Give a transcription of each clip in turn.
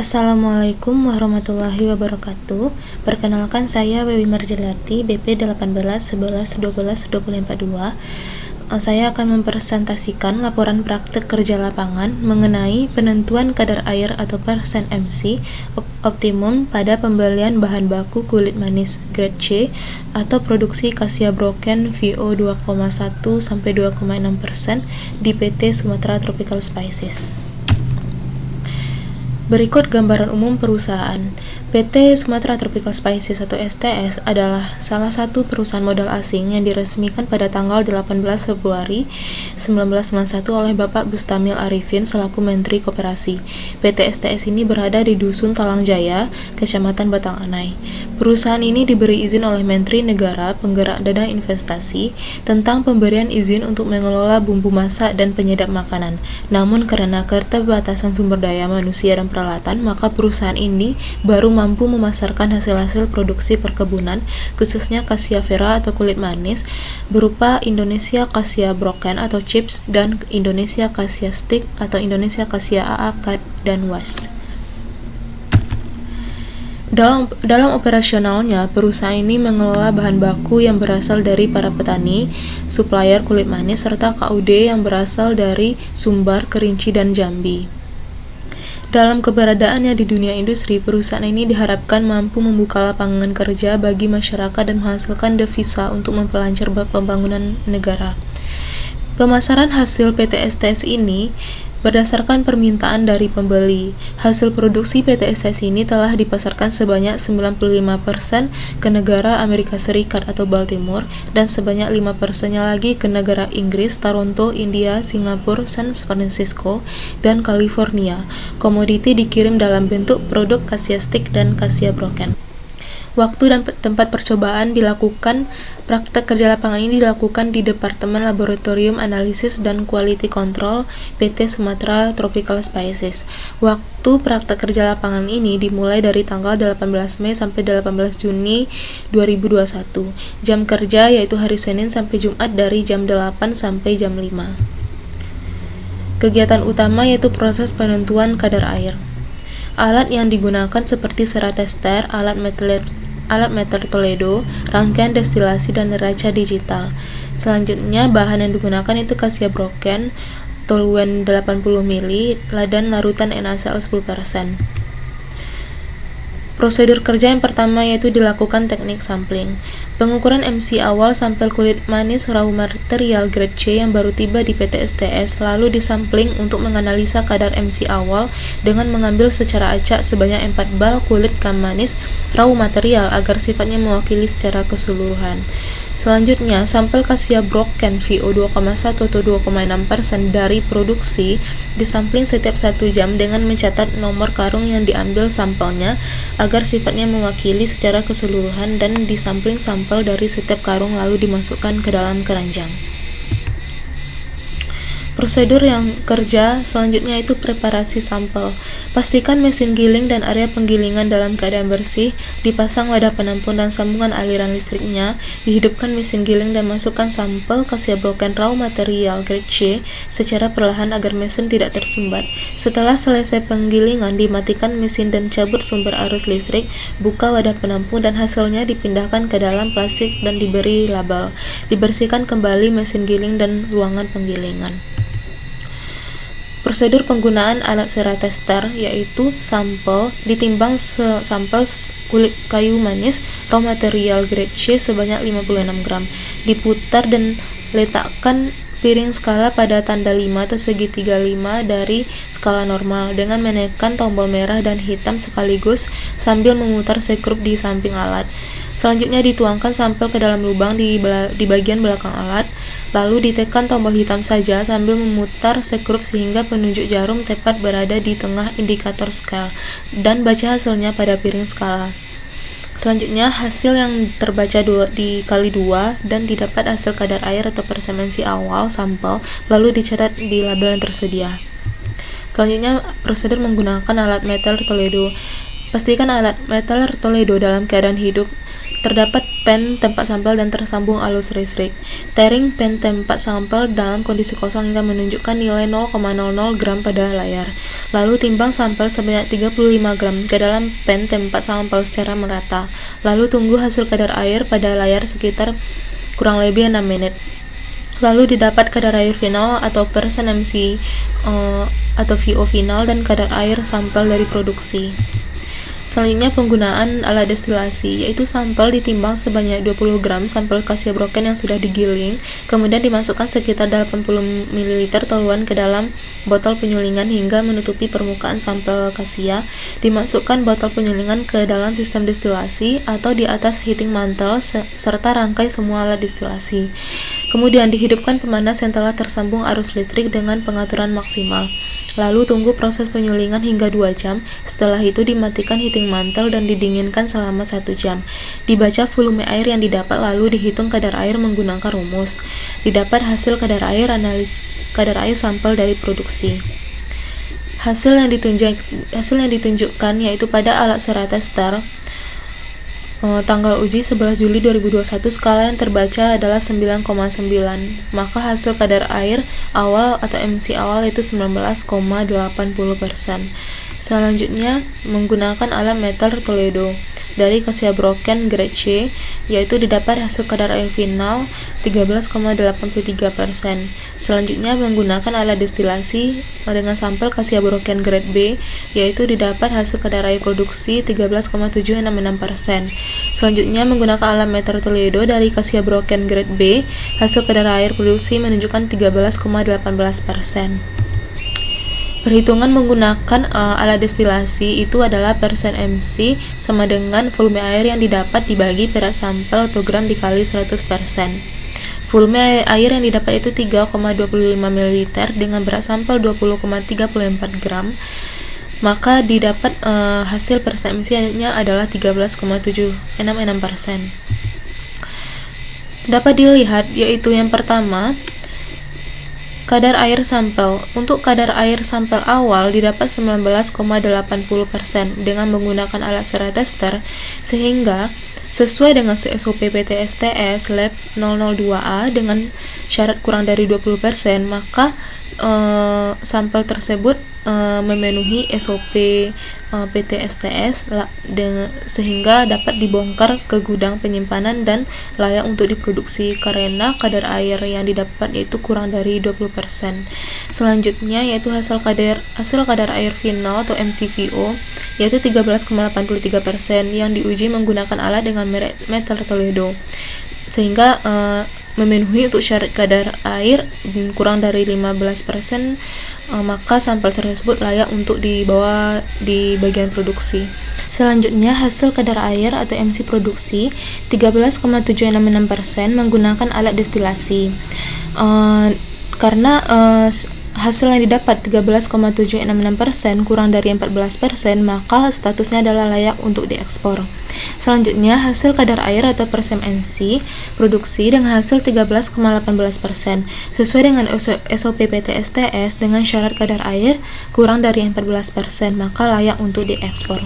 Assalamualaikum warahmatullahi wabarakatuh. Perkenalkan, saya Wewi Marjelati, BP 18 11 11 12 2042. Saya akan mempresentasikan laporan praktek kerja lapangan mengenai penentuan kadar air atau persen MC optimum pada pembelian bahan baku kulit manis grade C atau produksi Cassia Broken VO 2,1 sampai 2,6% di PT Sumatra Tropical Spices. Berikut gambaran umum perusahaan. PT Sumatra Tropical Spices atau STS adalah salah satu perusahaan modal asing yang diresmikan pada tanggal 18 Februari 1991 oleh Bapak Bustamil Arifin selaku Menteri Koperasi. PT STS ini berada di Dusun Talangjaya, Kecamatan Batang Anai. Perusahaan ini diberi izin oleh Menteri Negara Penggerak Dana Investasi tentang pemberian izin untuk mengelola bumbu masak dan penyedap makanan. Namun karena keterbatasan sumber daya manusia dan peralatan, maka perusahaan ini baru mampu memasarkan hasil-hasil produksi perkebunan, khususnya Cassia Vera atau kulit manis, berupa Indonesia Cassia Broken atau chips dan Indonesia Cassia Stick atau Indonesia Cassia AA Cut dan Waste. Dalam operasionalnya, perusahaan ini mengelola bahan baku yang berasal dari para petani, supplier kulit manis, serta KUD yang berasal dari Sumbar, Kerinci, dan Jambi. Dalam keberadaannya di dunia industri, perusahaan ini diharapkan mampu membuka lapangan kerja bagi masyarakat dan menghasilkan devisa untuk memperlancar pembangunan negara. Pemasaran hasil PT STS ini berdasarkan permintaan dari pembeli. Hasil produksi PT STS ini telah dipasarkan sebanyak 95% ke negara Amerika Serikat atau Baltimore dan sebanyak 5%-nya lagi ke negara Inggris, Toronto, India, Singapura, San Francisco, dan California. Komoditi dikirim dalam bentuk produk Cassia Stick dan Cassia Broken. Waktu dan tempat percobaan dilakukan. Praktek kerja lapangan ini dilakukan di Departemen Laboratorium Analisis dan Quality Control PT Sumatra Tropical Spices. Waktu praktek kerja lapangan ini dimulai dari tanggal 18 Mei sampai 18 Juni 2021. Jam kerja yaitu hari Senin sampai Jumat dari jam 8 sampai jam 5. Kegiatan utama yaitu proses penentuan kadar air. Alat yang digunakan seperti serat tester, alat meter Toledo, rangkaian destilasi, dan neraca digital. Selanjutnya, bahan yang digunakan itu Cassia Broken, toluene 80 ml, dan larutan NaCl 10%. Prosedur kerja yang pertama yaitu dilakukan teknik sampling. Pengukuran MC awal sampel kulit manis raw material grade C yang baru tiba di PT STS lalu disampling untuk menganalisa kadar MC awal dengan mengambil secara acak sebanyak 4 bal kulit manis raw material agar sifatnya mewakili secara keseluruhan. Selanjutnya, sampel Cassia Broken VO 2,1 atau 2,6% dari produksi disampling setiap 1 jam dengan mencatat nomor karung yang diambil sampelnya agar sifatnya mewakili secara keseluruhan dan disampling sampel dari setiap karung lalu dimasukkan ke dalam keranjang. Prosedur yang kerja selanjutnya itu preparasi sampel. Pastikan mesin giling dan area penggilingan dalam keadaan bersih, dipasang wadah penampung dan sambungan aliran listriknya, dihidupkan mesin giling dan masukkan sampel Cassia Broken raw material grade C secara perlahan agar mesin tidak tersumbat. Setelah selesai penggilingan, dimatikan mesin dan cabut sumber arus listrik, buka wadah penampung dan hasilnya dipindahkan ke dalam plastik dan diberi label. Dibersihkan kembali mesin giling dan ruangan penggilingan. Prosedur penggunaan alat serat tester yaitu sampel ditimbang sampel kulit kayu manis raw material grade C sebanyak 56 gram, diputar dan letakkan piring skala pada tanda 5 atau segitiga 5 dari skala normal dengan menekan tombol merah dan hitam sekaligus sambil memutar sekrup di samping alat. Selanjutnya dituangkan sampel ke dalam lubang di bagian belakang alat, lalu ditekan tombol hitam saja sambil memutar sekrup sehingga penunjuk jarum tepat berada di tengah indikator scale dan baca hasilnya pada piring skala. Selanjutnya, hasil yang terbaca dikali 2 dan didapat hasil kadar air atau persen MC awal sampel, lalu dicatat di label yang tersedia. Selanjutnya, prosedur menggunakan alat meter Toledo. Pastikan alat meter Toledo dalam keadaan hidup Terdapat pen tempat sampel dan tersambung arus listrik. Tearing pen tempat sampel dalam kondisi kosong hingga menunjukkan nilai 0,00 gram pada layar. Lalu timbang sampel sebanyak 35 gram ke dalam pen tempat sampel secara merata. Lalu tunggu hasil kadar air pada layar sekitar kurang lebih 6 menit. Lalu didapat kadar air final atau persen MC atau VO final dan kadar air sampel dari produksi. Selanjutnya penggunaan alat destilasi, yaitu sampel ditimbang sebanyak 20 gram sampel kasia broken yang sudah digiling, kemudian dimasukkan sekitar 80 ml toluan ke dalam botol penyulingan hingga menutupi permukaan sampel kasia. Dimasukkan botol penyulingan ke dalam sistem destilasi atau di atas heating mantle serta rangkai semua alat destilasi. Kemudian dihidupkan pemanas yang telah tersambung arus listrik dengan pengaturan maksimal. Lalu tunggu proses penyulingan hingga 2 jam. Setelah itu dimatikan heating mantle dan didinginkan selama 1 jam. Dibaca volume air yang didapat lalu dihitung kadar air menggunakan rumus. Didapat hasil kadar air sampel dari produksi. Hasil yang ditunjukkan yaitu pada alat Serata Star tanggal uji 11 Juli 2021 skala yang terbaca adalah 9,9, maka hasil kadar air awal atau MC awal itu 19,80%. Selanjutnya menggunakan alat meter Toledo dari kasia broken grade C, yaitu didapat hasil kadar air final 13,83%. Selanjutnya menggunakan alat destilasi dengan sampel kasia broken grade B, yaitu didapat hasil kadar air produksi 13,766%. Selanjutnya menggunakan alat meter Toledo dari kasia broken grade B, hasil kadar air produksi menunjukkan 13,18%. Perhitungan menggunakan alat destilasi itu adalah persen MC sama dengan volume air yang didapat dibagi berat sampel atau gram dikali 100%. Volume air yang didapat itu 3,25 ml dengan berat sampel 20,34 gram. Maka didapat hasil persen MC-nya adalah 13,766%. Dapat dilihat yaitu yang pertama, kadar air sampel. Untuk kadar air sampel awal didapat 19,80% dengan menggunakan alat Serata Star, sehingga sesuai dengan SOP PT STS Lab 002A dengan syarat kurang dari 20%, maka sampel tersebut memenuhi SOP PT STS sehingga dapat dibongkar ke gudang penyimpanan dan layak untuk diproduksi karena kadar air yang didapat yaitu kurang dari 20%. Selanjutnya yaitu hasil kadar air final atau MCVO yaitu 13,83% yang diuji menggunakan alat dengan merek meter Toledo sehingga memenuhi untuk syarat kadar air kurang dari 15%, maka sampel tersebut layak untuk dibawa di bagian produksi. Selanjutnya hasil kadar air atau MC produksi 13,766% menggunakan alat destilasi. Karena hasil yang didapat 13,766% kurang dari 14%, maka statusnya adalah layak untuk diekspor. Selanjutnya hasil kadar air atau persen MC produksi dengan hasil 13,18% sesuai dengan SOP PT STS dengan syarat kadar air kurang dari 14%, maka layak untuk diekspor.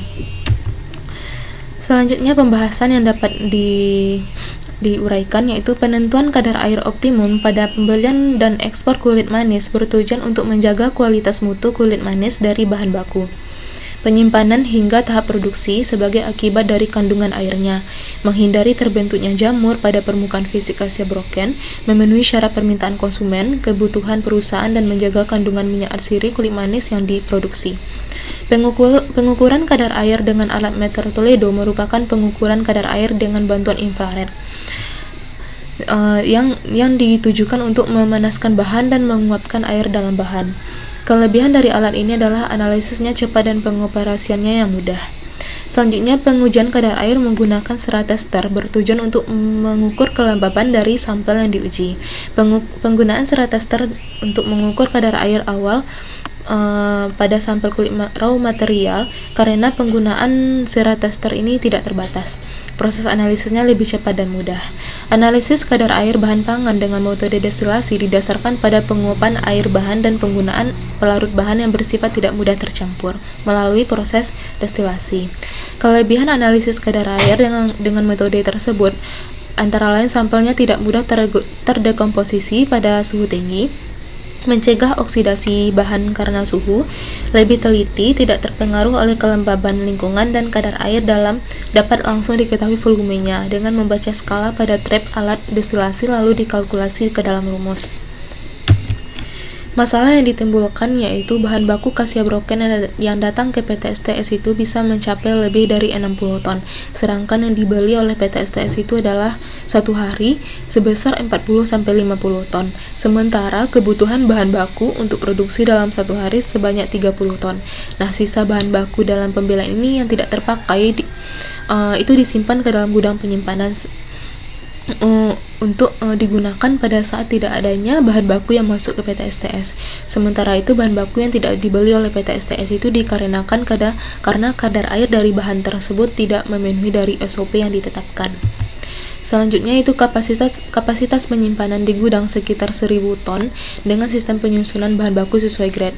Selanjutnya pembahasan yang dapat diuraikan yaitu penentuan kadar air optimum pada pembelian dan ekspor kulit manis bertujuan untuk menjaga kualitas mutu kulit manis dari bahan baku, penyimpanan hingga tahap produksi sebagai akibat dari kandungan airnya, menghindari terbentuknya jamur pada permukaan fisik kasia broken, memenuhi syarat permintaan konsumen, kebutuhan perusahaan dan menjaga kandungan minyak arsiri kulit manis yang diproduksi. Pengukuran kadar air dengan alat meter Toledo merupakan pengukuran kadar air dengan bantuan infrared yang ditujukan untuk memanaskan bahan dan menguapkan air dalam bahan. Kelebihan dari alat ini adalah analisisnya cepat dan pengoperasiannya yang mudah. Selanjutnya, pengujian kadar air menggunakan Serata Star bertujuan untuk mengukur kelembaban dari sampel yang diuji. Penggunaan Serata Star untuk mengukur kadar air awal pada sampel kulit raw material karena penggunaan Serata Star ini tidak terbatas. Proses analisisnya lebih cepat dan mudah. Analisis kadar air bahan pangan dengan metode destilasi didasarkan pada penguapan air bahan dan penggunaan pelarut bahan yang bersifat tidak mudah tercampur melalui proses destilasi. Kelebihan analisis kadar air dengan metode tersebut antara lain sampelnya tidak mudah terdekomposisi pada suhu tinggi, mencegah oksidasi bahan karena suhu, lebih teliti, tidak terpengaruh oleh kelembaban lingkungan, dan kadar air dalam dapat langsung diketahui volumenya dengan membaca skala pada trap alat destilasi lalu dikalkulasi ke dalam rumus. Masalah yang ditimbulkan yaitu bahan baku kasia broken yang datang ke PT STS itu bisa mencapai lebih dari 60 ton, sedangkan yang dibeli oleh PT STS itu adalah satu hari sebesar 40-50 ton, sementara kebutuhan bahan baku untuk produksi dalam satu hari sebanyak 30 ton. Nah, sisa bahan baku dalam pembelian ini yang tidak terpakai itu disimpan ke dalam gudang penyimpanan untuk digunakan pada saat tidak adanya bahan baku yang masuk ke PT STS. Sementara itu bahan baku yang tidak dibeli oleh PT STS itu dikarenakan karena kadar air dari bahan tersebut tidak memenuhi dari SOP yang ditetapkan. Selanjutnya itu kapasitas penyimpanan di gudang sekitar 1000 ton dengan sistem penyusunan bahan baku sesuai grade.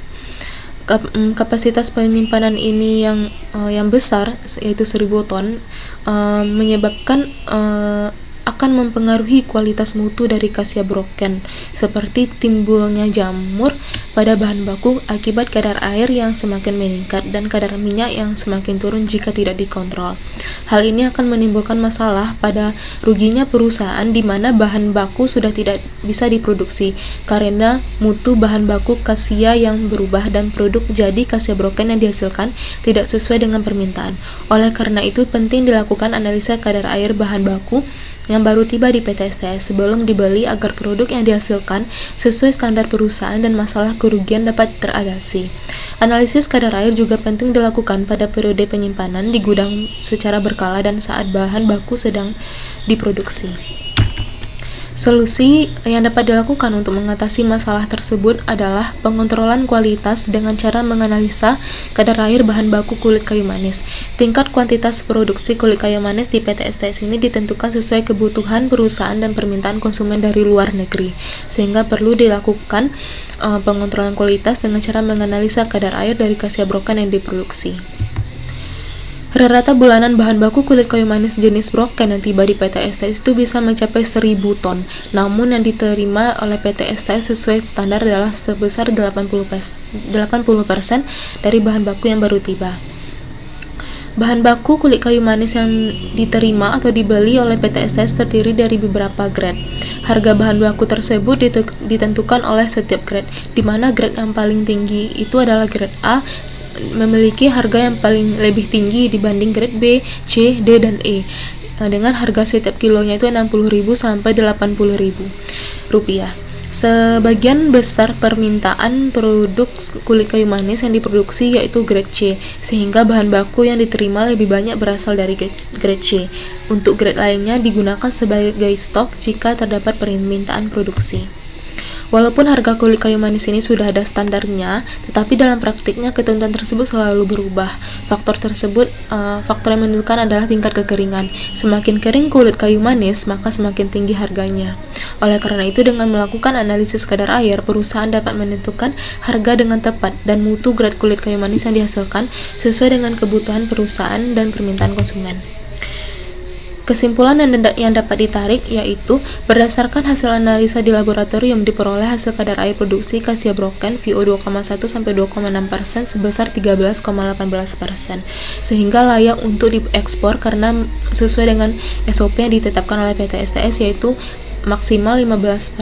Kapasitas penyimpanan ini yang besar yaitu 1000 ton menyebabkan akan mempengaruhi kualitas mutu dari kasia broken, seperti timbulnya jamur pada bahan baku akibat kadar air yang semakin meningkat dan kadar minyak yang semakin turun jika tidak dikontrol. Hal ini akan menimbulkan masalah pada ruginya perusahaan di mana bahan baku sudah tidak bisa diproduksi karena mutu bahan baku kasia yang berubah dan produk jadi kasia broken yang dihasilkan tidak sesuai dengan permintaan. Oleh karena itu penting dilakukan analisa kadar air bahan baku yang baru tiba di PT STS sebelum dibeli agar produk yang dihasilkan sesuai standar perusahaan dan masalah kerugian dapat teratasi. Analisis kadar air juga penting dilakukan pada periode penyimpanan di gudang secara berkala dan saat bahan baku sedang diproduksi. Solusi yang dapat dilakukan untuk mengatasi masalah tersebut adalah pengontrolan kualitas dengan cara menganalisa kadar air bahan baku kulit kayu manis. Tingkat kuantitas produksi kulit kayu manis di PT STS ini ditentukan sesuai kebutuhan perusahaan dan permintaan konsumen dari luar negeri, sehingga perlu dilakukan pengontrolan kualitas dengan cara menganalisa kadar air dari kasia broken yang diproduksi. Rata-rata bulanan bahan baku kulit kayu manis jenis broken yang tiba di PT STS itu bisa mencapai 1000 ton, namun yang diterima oleh PT STS sesuai standar adalah sebesar 80% dari bahan baku yang baru tiba. Bahan baku kulit kayu manis yang diterima atau dibeli oleh PT STS terdiri dari beberapa grade. Harga bahan baku tersebut ditentukan oleh setiap grade, di mana grade yang paling tinggi itu adalah grade A memiliki harga yang paling lebih tinggi dibanding grade B, C, D, dan E, dengan harga setiap kilonya itu 60.000 sampai 80.000 rupiah. Sebagian besar permintaan produk kulit kayu manis yang diproduksi yaitu grade C, sehingga bahan baku yang diterima lebih banyak berasal dari grade C. Untuk grade lainnya digunakan sebagai stok jika terdapat permintaan produksi. Walaupun harga kulit kayu manis ini sudah ada standarnya, tetapi dalam praktiknya ketentuan tersebut selalu berubah. Faktor yang menentukan adalah tingkat kekeringan. Semakin kering kulit kayu manis, maka semakin tinggi harganya. Oleh karena itu, dengan melakukan analisis kadar air, perusahaan dapat menentukan harga dengan tepat dan mutu grade kulit kayu manis yang dihasilkan sesuai dengan kebutuhan perusahaan dan permintaan konsumen. Kesimpulan yang dapat ditarik yaitu berdasarkan hasil analisa di laboratorium diperoleh hasil kadar air produksi kasia broken VO 2,1 sampai 2,6% sebesar 13,18%, sehingga layak untuk diekspor karena sesuai dengan SOP yang ditetapkan oleh PT STS yaitu maksimal 15%,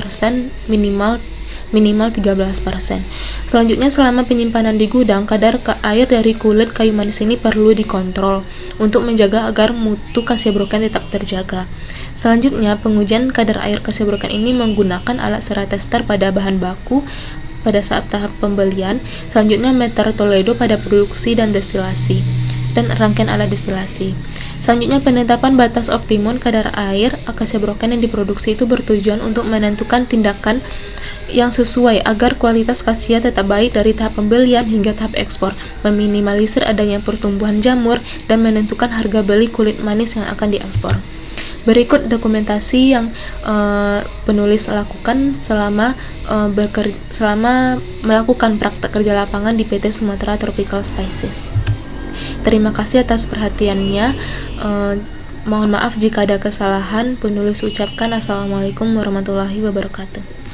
minimal 13%. Selanjutnya, selama penyimpanan di gudang, kadar air dari kulit kayu manis ini perlu dikontrol untuk menjaga agar mutu kasia broken tetap terjaga. Selanjutnya, pengujian kadar air kasia broken ini menggunakan alat sera tester pada bahan baku pada saat tahap pembelian. Selanjutnya, meter Toledo pada produksi dan destilasi dan rangkaian alat destilasi. Selanjutnya, penetapan batas optimum kadar air kasia broken yang diproduksi itu bertujuan untuk menentukan tindakan yang sesuai agar kualitas kasia tetap baik dari tahap pembelian hingga tahap ekspor, meminimalisir adanya pertumbuhan jamur, dan menentukan harga beli kulit manis yang akan diekspor. Berikut dokumentasi yang penulis lakukan selama melakukan praktek kerja lapangan di PT Sumatera Tropical Spices. Terima kasih atas perhatiannya. Mohon maaf jika ada kesalahan. Penulis ucapkan Assalamualaikum warahmatullahi wabarakatuh.